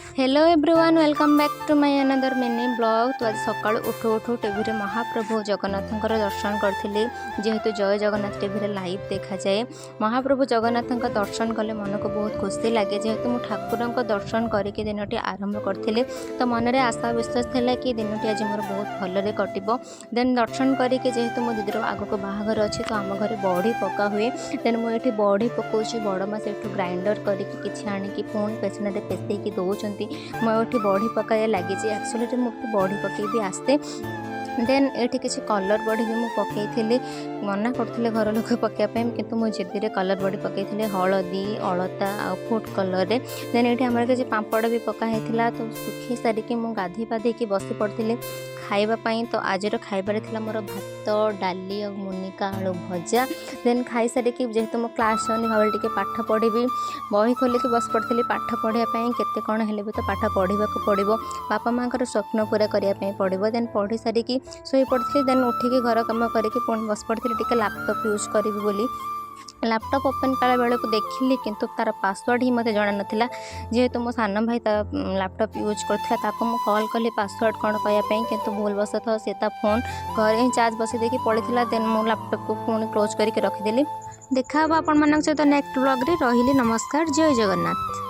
Hello everyone welcome back to my another mini blog. तो आज सकाल उठू उठू टीवी रे महाप्रभु जगन्नाथंकर दर्शन करथिली। जेहेतु जय जगन्नाथ टीवी रे लाइव देखा जाए, महाप्रभु जगन्नाथंक दर्शन कले मन को बहुत खुशी लगे। जेहेतु मु ठाकुरंक दर्शन करके दिनटी आरंभ करथिली, तो मन रे आशा विश्वास थिला कि दिनटी आज मोर बहुत भलरे कटिबो। देन दर्शन करके जेहेतु मो दीदीर आगको बाहागर अछि, तो आम घरे बड़ी पका हुए। देन मु एठी बड़ी पकाउछि, बड़ मा सेठु ग्राइंडर करके किछि आनिकी पुणी पेसना रे पेसेकी दउचंती। मुझे बड़ी पकाया लगी एक्चुअली मुझे बड़ी पकई आसते। देन ये किसी कलर बड़ी भी मुझे पकई मना करते घर लोक पकाइवाई, कितु मुझे जिद्दी कलर बड़ी पकई हलदी अलता आ फुड कलर रे। देन ये आम किसी पापड़ भी पकाई, तो सुखी सारिकी मुझे गाधे पाधे बसी पड़ी खावाई। तो आज खाइबार थी मोर भात डाली और मुनिका आलू भजा। देन खाई सारिकी जेहेतु मो क्लास जानी भाव टे पाठ पढ़ी, बही खोलिकी बस पड़ी पाठ पढ़ाई। केते कौन हेले भी तो पाठ पढ़ा पड़ो, बापा माँ स्वप्न पूरा करने पड़ो। देन पढ़ी सारिकी शोई पड़ी। देन उठिकी घर कम करके पुणी बस पड़ी टे लैपटॉप यूज करी बोली। लैपटॉप ओपन कला बेले को देखिली, किंतु तार पासवर्ड ही मते जाना नथिला। जेहेतु मो सान भाई लैपटॉप यूज करथिला, ताको मो कॉल कली पासवर्ड कौन कहयापी, किंतु भूल बसत से फोन घर ही चार्ज बसी देकी पड़ीथिला। देन मो लैपटॉप को पुणी क्लोज करके रखिदेली। देखा आपण मानक सहित नेक्स्ट ब्लॉग रे। रहिली नमस्कार, जय जगन्नाथ।